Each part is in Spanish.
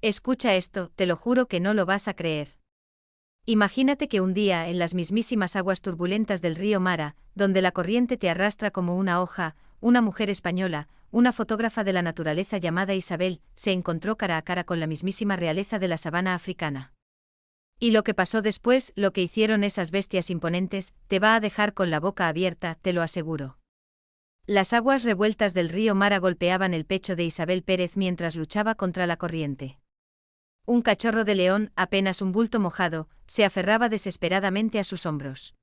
Escucha esto, te lo juro que no lo vas a creer. Imagínate que un día, en las mismísimas aguas turbulentas del río Mara, donde la corriente te arrastra como una hoja, una mujer española, una fotógrafa de la naturaleza llamada Isabel, se encontró cara a cara con la mismísima realeza de la sabana africana. Y lo que pasó después, lo que hicieron esas bestias imponentes, te va a dejar con la boca abierta, te lo aseguro. Las aguas revueltas del río Mara golpeaban el pecho de Isabel Pérez mientras luchaba contra la corriente. Un cachorro de león, apenas un bulto mojado, se aferraba desesperadamente a sus hombros.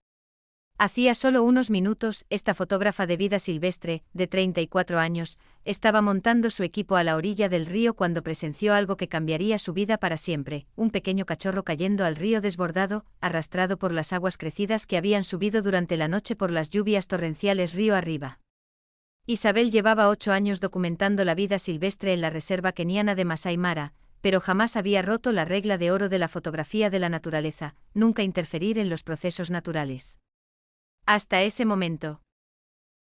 Hacía solo unos minutos, esta fotógrafa de vida silvestre, de 34 años, estaba montando su equipo a la orilla del río cuando presenció algo que cambiaría su vida para siempre, un pequeño cachorro cayendo al río desbordado, arrastrado por las aguas crecidas que habían subido durante la noche por las lluvias torrenciales río arriba. Isabel llevaba 8 años documentando la vida silvestre en la reserva keniana de Masai Mara, pero jamás había roto la regla de oro de la fotografía de la naturaleza, nunca interferir en los procesos naturales. Hasta ese momento.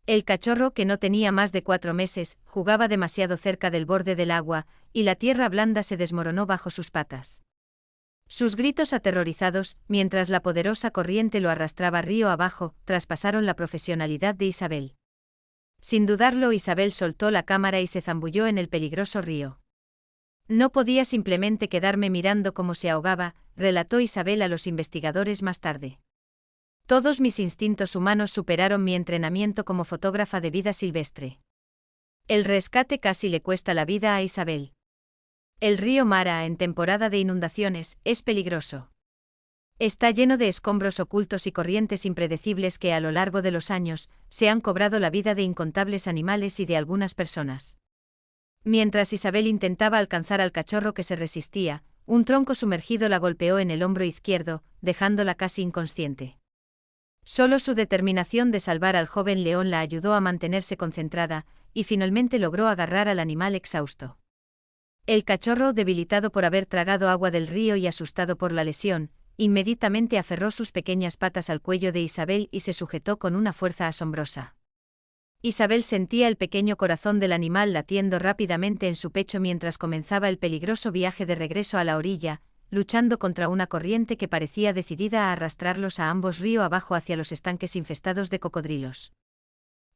El cachorro, que no tenía más de 4 meses, jugaba demasiado cerca del borde del agua, y la tierra blanda se desmoronó bajo sus patas. Sus gritos aterrorizados, mientras la poderosa corriente lo arrastraba río abajo, traspasaron la profesionalidad de Isabel. Sin dudarlo, Isabel soltó la cámara y se zambulló en el peligroso río. No podía simplemente quedarme mirando cómo se ahogaba, relató Isabel a los investigadores más tarde. Todos mis instintos humanos superaron mi entrenamiento como fotógrafa de vida silvestre. El rescate casi le cuesta la vida a Isabel. El río Mara, en temporada de inundaciones, es peligroso. Está lleno de escombros ocultos y corrientes impredecibles que a lo largo de los años se han cobrado la vida de incontables animales y de algunas personas. Mientras Isabel intentaba alcanzar al cachorro que se resistía, un tronco sumergido la golpeó en el hombro izquierdo, dejándola casi inconsciente. Solo su determinación de salvar al joven león la ayudó a mantenerse concentrada, y finalmente logró agarrar al animal exhausto. El cachorro, debilitado por haber tragado agua del río y asustado por la lesión, inmediatamente aferró sus pequeñas patas al cuello de Isabel y se sujetó con una fuerza asombrosa. Isabel sentía el pequeño corazón del animal latiendo rápidamente en su pecho mientras comenzaba el peligroso viaje de regreso a la orilla, luchando contra una corriente que parecía decidida a arrastrarlos a ambos río abajo hacia los estanques infestados de cocodrilos.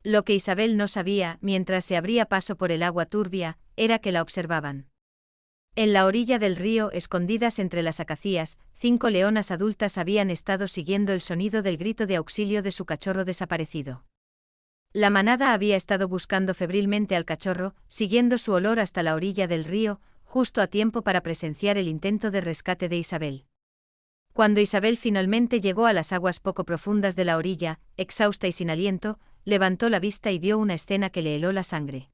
Lo que Isabel no sabía, mientras se abría paso por el agua turbia, era que la observaban. En la orilla del río, escondidas entre las acacias, 5 leonas adultas habían estado siguiendo el sonido del grito de auxilio de su cachorro desaparecido. La manada había estado buscando febrilmente al cachorro, siguiendo su olor hasta la orilla del río, justo a tiempo para presenciar el intento de rescate de Isabel. Cuando Isabel finalmente llegó a las aguas poco profundas de la orilla, exhausta y sin aliento, levantó la vista y vio una escena que le heló la sangre.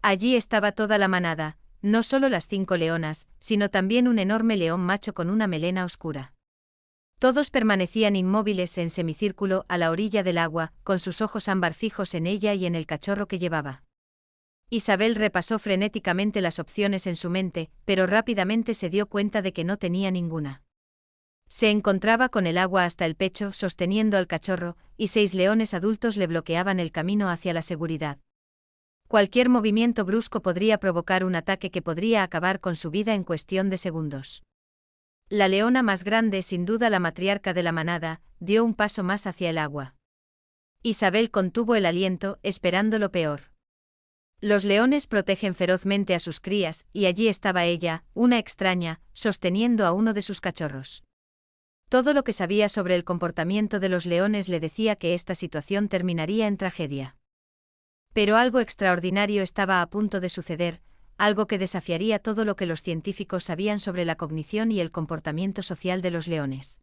Allí estaba toda la manada, no solo las 5 leonas, sino también un enorme león macho con una melena oscura. Todos permanecían inmóviles en semicírculo a la orilla del agua, con sus ojos ámbar fijos en ella y en el cachorro que llevaba. Isabel repasó frenéticamente las opciones en su mente, pero rápidamente se dio cuenta de que no tenía ninguna. Se encontraba con el agua hasta el pecho, sosteniendo al cachorro, y 6 leones adultos le bloqueaban el camino hacia la seguridad. Cualquier movimiento brusco podría provocar un ataque que podría acabar con su vida en cuestión de segundos. La leona más grande, sin duda la matriarca de la manada, dio un paso más hacia el agua. Isabel contuvo el aliento, esperando lo peor. Los leones protegen ferozmente a sus crías, y allí estaba ella, una extraña, sosteniendo a uno de sus cachorros. Todo lo que sabía sobre el comportamiento de los leones le decía que esta situación terminaría en tragedia. Pero algo extraordinario estaba a punto de suceder, algo que desafiaría todo lo que los científicos sabían sobre la cognición y el comportamiento social de los leones.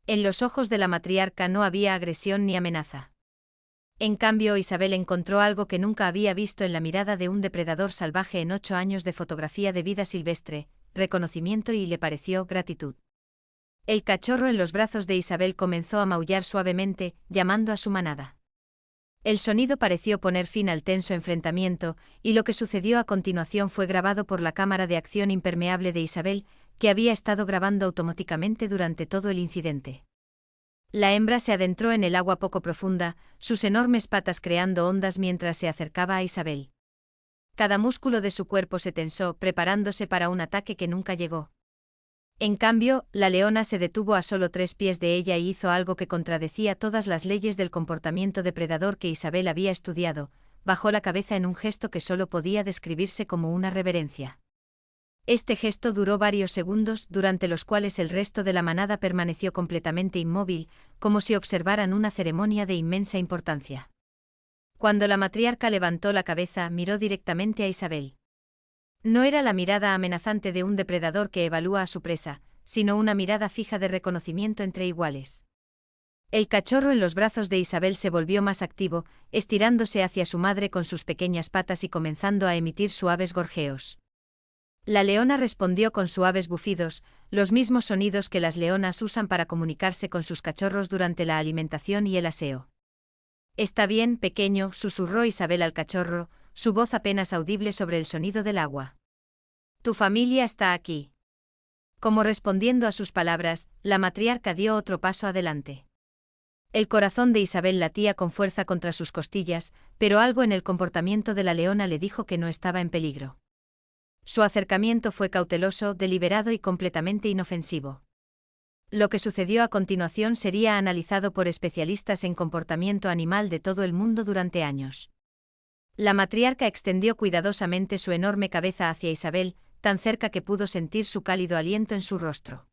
En los ojos de la matriarca no había agresión ni amenaza. En cambio, Isabel encontró algo que nunca había visto en la mirada de un depredador salvaje en 8 años de fotografía de vida silvestre, reconocimiento y le pareció gratitud. El cachorro en los brazos de Isabel comenzó a maullar suavemente, llamando a su manada. El sonido pareció poner fin al tenso enfrentamiento, y lo que sucedió a continuación fue grabado por la cámara de acción impermeable de Isabel, que había estado grabando automáticamente durante todo el incidente. La hembra se adentró en el agua poco profunda, sus enormes patas creando ondas mientras se acercaba a Isabel. Cada músculo de su cuerpo se tensó, preparándose para un ataque que nunca llegó. En cambio, la leona se detuvo a solo 3 pies de ella y hizo algo que contradecía todas las leyes del comportamiento depredador que Isabel había estudiado: bajó la cabeza en un gesto que solo podía describirse como una reverencia. Este gesto duró varios segundos, durante los cuales el resto de la manada permaneció completamente inmóvil, como si observaran una ceremonia de inmensa importancia. Cuando la matriarca levantó la cabeza, miró directamente a Isabel. No era la mirada amenazante de un depredador que evalúa a su presa, sino una mirada fija de reconocimiento entre iguales. El cachorro en los brazos de Isabel se volvió más activo, estirándose hacia su madre con sus pequeñas patas y comenzando a emitir suaves gorjeos. La leona respondió con suaves bufidos, los mismos sonidos que las leonas usan para comunicarse con sus cachorros durante la alimentación y el aseo. «Está bien, pequeño», susurró Isabel al cachorro, su voz apenas audible sobre el sonido del agua. «Tu familia está aquí». Como respondiendo a sus palabras, la matriarca dio otro paso adelante. El corazón de Isabel latía con fuerza contra sus costillas, pero algo en el comportamiento de la leona le dijo que no estaba en peligro. Su acercamiento fue cauteloso, deliberado y completamente inofensivo. Lo que sucedió a continuación sería analizado por especialistas en comportamiento animal de todo el mundo durante años. La matriarca extendió cuidadosamente su enorme cabeza hacia Isabel, tan cerca que pudo sentir su cálido aliento en su rostro.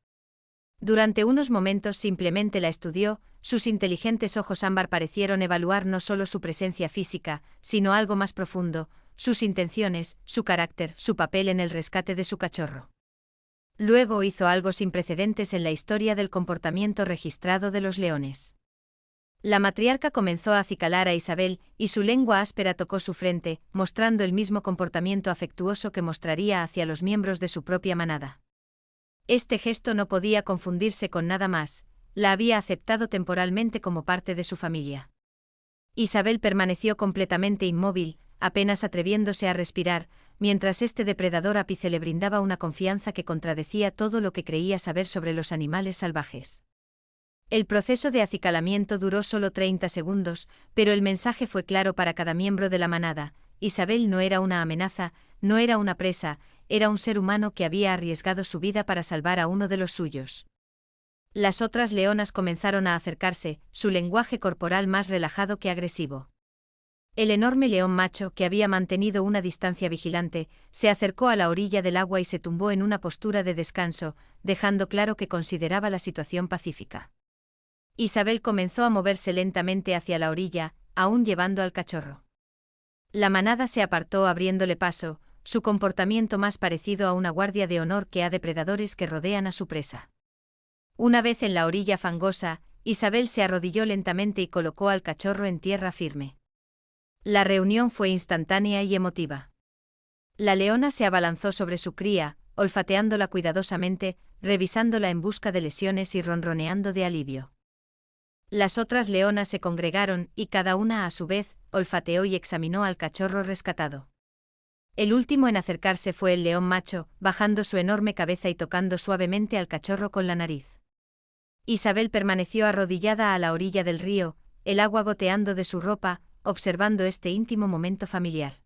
Durante unos momentos simplemente la estudió, sus inteligentes ojos ámbar parecieron evaluar no solo su presencia física, sino algo más profundo: sus intenciones, su carácter, su papel en el rescate de su cachorro. Luego hizo algo sin precedentes en la historia del comportamiento registrado de los leones. La matriarca comenzó a acicalar a Isabel, y su lengua áspera tocó su frente, mostrando el mismo comportamiento afectuoso que mostraría hacia los miembros de su propia manada. Este gesto no podía confundirse con nada más: la había aceptado temporalmente como parte de su familia. Isabel permaneció completamente inmóvil, apenas atreviéndose a respirar, mientras este depredador ápice le brindaba una confianza que contradecía todo lo que creía saber sobre los animales salvajes. El proceso de acicalamiento duró solo 30 segundos, pero el mensaje fue claro para cada miembro de la manada: Isabel no era una amenaza, no era una presa, era un ser humano que había arriesgado su vida para salvar a uno de los suyos. Las otras leonas comenzaron a acercarse, su lenguaje corporal más relajado que agresivo. El enorme león macho, que había mantenido una distancia vigilante, se acercó a la orilla del agua y se tumbó en una postura de descanso, dejando claro que consideraba la situación pacífica. Isabel comenzó a moverse lentamente hacia la orilla, aún llevando al cachorro. La manada se apartó abriéndole paso, su comportamiento más parecido a una guardia de honor que a depredadores que rodean a su presa. Una vez en la orilla fangosa, Isabel se arrodilló lentamente y colocó al cachorro en tierra firme. La reunión fue instantánea y emotiva. La leona se abalanzó sobre su cría, olfateándola cuidadosamente, revisándola en busca de lesiones y ronroneando de alivio. Las otras leonas se congregaron, y cada una a su vez, olfateó y examinó al cachorro rescatado. El último en acercarse fue el león macho, bajando su enorme cabeza y tocando suavemente al cachorro con la nariz. Isabel permaneció arrodillada a la orilla del río, el agua goteando de su ropa, observando este íntimo momento familiar.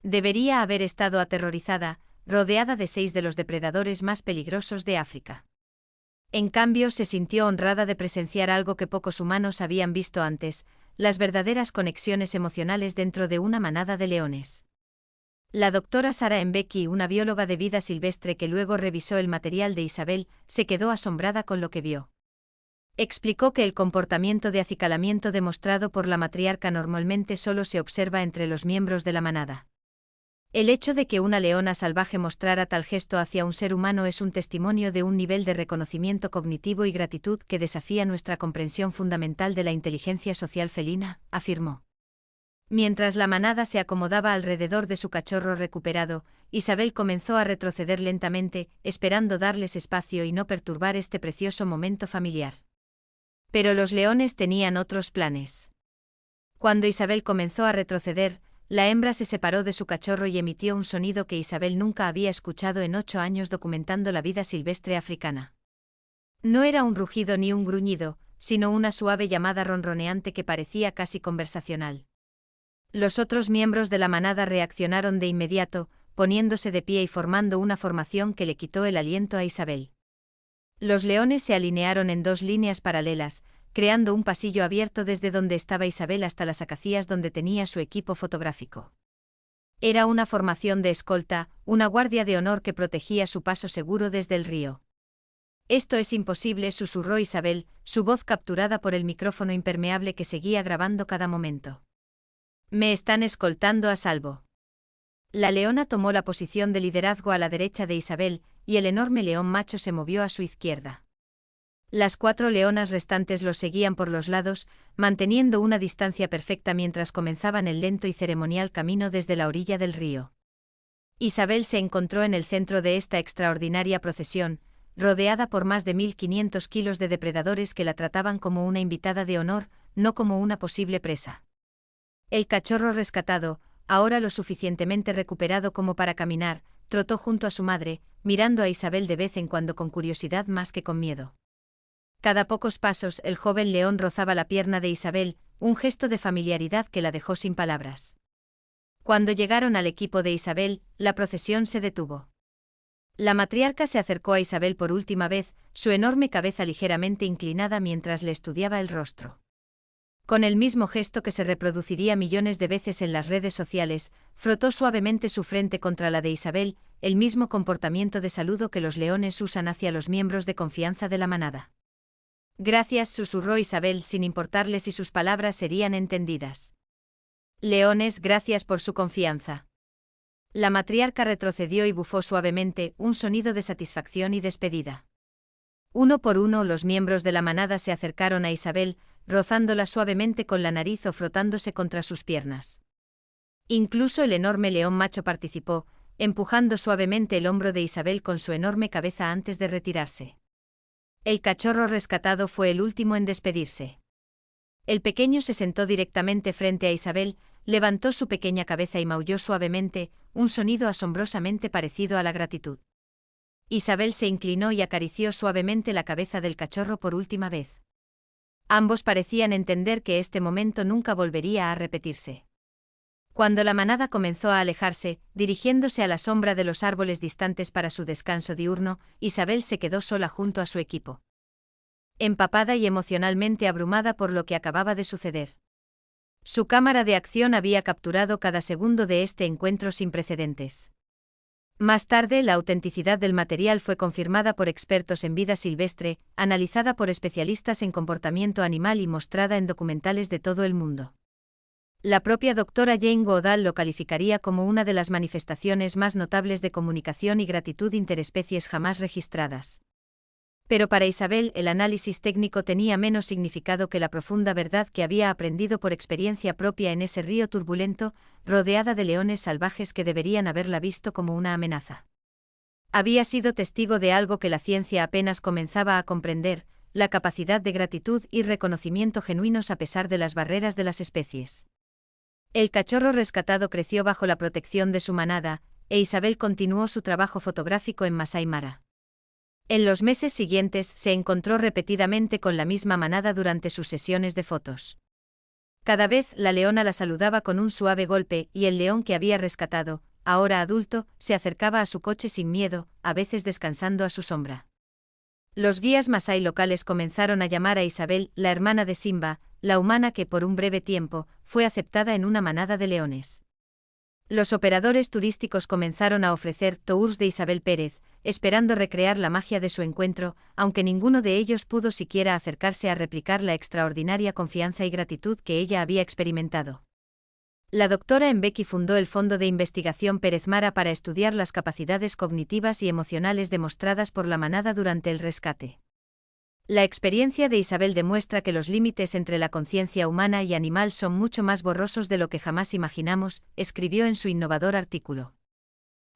Debería haber estado aterrorizada, rodeada de 6 de los depredadores más peligrosos de África. En cambio, se sintió honrada de presenciar algo que pocos humanos habían visto antes: las verdaderas conexiones emocionales dentro de una manada de leones. La doctora Sarah Mbeki, una bióloga de vida silvestre que luego revisó el material de Isabel, se quedó asombrada con lo que vio. Explicó que el comportamiento de acicalamiento demostrado por la matriarca normalmente solo se observa entre los miembros de la manada. El hecho de que una leona salvaje mostrara tal gesto hacia un ser humano es un testimonio de un nivel de reconocimiento cognitivo y gratitud que desafía nuestra comprensión fundamental de la inteligencia social felina, afirmó. Mientras la manada se acomodaba alrededor de su cachorro recuperado, Isabel comenzó a retroceder lentamente, esperando darles espacio y no perturbar este precioso momento familiar. Pero los leones tenían otros planes. Cuando Isabel comenzó a retroceder, la hembra se separó de su cachorro y emitió un sonido que Isabel nunca había escuchado en 8 años documentando la vida silvestre africana. No era un rugido ni un gruñido, sino una suave llamada ronroneante que parecía casi conversacional. Los otros miembros de la manada reaccionaron de inmediato, poniéndose de pie y formando una formación que le quitó el aliento a Isabel. Los leones se alinearon en 2 líneas paralelas, creando un pasillo abierto desde donde estaba Isabel hasta las acacias donde tenía su equipo fotográfico. Era una formación de escolta, una guardia de honor que protegía su paso seguro desde el río. «Esto es imposible», susurró Isabel, su voz capturada por el micrófono impermeable que seguía grabando cada momento. «Me están escoltando a salvo». La leona tomó la posición de liderazgo a la derecha de Isabel, y el enorme león macho se movió a su izquierda. Las 4 leonas restantes los seguían por los lados, manteniendo una distancia perfecta mientras comenzaban el lento y ceremonial camino desde la orilla del río. Isabel se encontró en el centro de esta extraordinaria procesión, rodeada por más de 1500 kilos de depredadores que la trataban como una invitada de honor, no como una posible presa. El cachorro rescatado, ahora lo suficientemente recuperado como para caminar, trotó junto a su madre, mirando a Isabel de vez en cuando con curiosidad más que con miedo. Cada pocos pasos el joven león rozaba la pierna de Isabel, un gesto de familiaridad que la dejó sin palabras. Cuando llegaron al equipo de Isabel, la procesión se detuvo. La matriarca se acercó a Isabel por última vez, su enorme cabeza ligeramente inclinada mientras le estudiaba el rostro. Con el mismo gesto que se reproduciría millones de veces en las redes sociales, frotó suavemente su frente contra la de Isabel, el mismo comportamiento de saludo que los leones usan hacia los miembros de confianza de la manada. «Gracias», susurró Isabel sin importarle si sus palabras serían entendidas. «Leones, gracias por su confianza». La matriarca retrocedió y bufó suavemente, un sonido de satisfacción y despedida. Uno por uno los miembros de la manada se acercaron a Isabel, rozándola suavemente con la nariz o frotándose contra sus piernas. Incluso el enorme león macho participó, empujando suavemente el hombro de Isabel con su enorme cabeza antes de retirarse. El cachorro rescatado fue el último en despedirse. El pequeño se sentó directamente frente a Isabel, levantó su pequeña cabeza y maulló suavemente, un sonido asombrosamente parecido a la gratitud. Isabel se inclinó y acarició suavemente la cabeza del cachorro por última vez. Ambos parecían entender que este momento nunca volvería a repetirse. Cuando la manada comenzó a alejarse, dirigiéndose a la sombra de los árboles distantes para su descanso diurno, Isabel se quedó sola junto a su equipo. Empapada y emocionalmente abrumada por lo que acababa de suceder. Su cámara de acción había capturado cada segundo de este encuentro sin precedentes. Más tarde, la autenticidad del material fue confirmada por expertos en vida silvestre, analizada por especialistas en comportamiento animal y mostrada en documentales de todo el mundo. La propia doctora Jane Goodall lo calificaría como una de las manifestaciones más notables de comunicación y gratitud interespecies jamás registradas. Pero para Isabel el análisis técnico tenía menos significado que la profunda verdad que había aprendido por experiencia propia en ese río turbulento, rodeada de leones salvajes que deberían haberla visto como una amenaza. Había sido testigo de algo que la ciencia apenas comenzaba a comprender, la capacidad de gratitud y reconocimiento genuinos a pesar de las barreras de las especies. El cachorro rescatado creció bajo la protección de su manada, e Isabel continuó su trabajo fotográfico en Masai Mara. En los meses siguientes se encontró repetidamente con la misma manada durante sus sesiones de fotos. Cada vez la leona la saludaba con un suave golpe y el león que había rescatado, ahora adulto, se acercaba a su coche sin miedo, a veces descansando a su sombra. Los guías masái locales comenzaron a llamar a Isabel la hermana de Simba, la humana que por un breve tiempo fue aceptada en una manada de leones. Los operadores turísticos comenzaron a ofrecer tours de Isabel Pérez, esperando recrear la magia de su encuentro, aunque ninguno de ellos pudo siquiera acercarse a replicar la extraordinaria confianza y gratitud que ella había experimentado. La doctora Mbeki fundó el Fondo de Investigación Pérez Mara para estudiar las capacidades cognitivas y emocionales demostradas por la manada durante el rescate. La experiencia de Isabel demuestra que los límites entre la conciencia humana y animal son mucho más borrosos de lo que jamás imaginamos, escribió en su innovador artículo.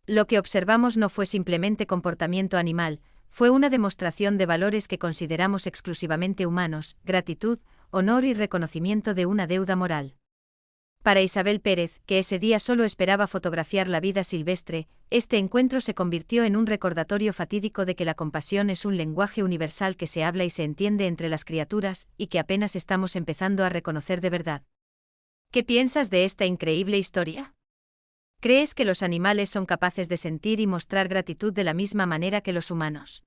Lo que observamos no fue simplemente comportamiento animal, fue una demostración de valores que consideramos exclusivamente humanos, gratitud, honor y reconocimiento de una deuda moral. Para Isabel Pérez, que ese día solo esperaba fotografiar la vida silvestre, este encuentro se convirtió en un recordatorio fatídico de que la compasión es un lenguaje universal que se habla y se entiende entre las criaturas, y que apenas estamos empezando a reconocer de verdad. ¿Qué piensas de esta increíble historia? ¿Crees que los animales son capaces de sentir y mostrar gratitud de la misma manera que los humanos?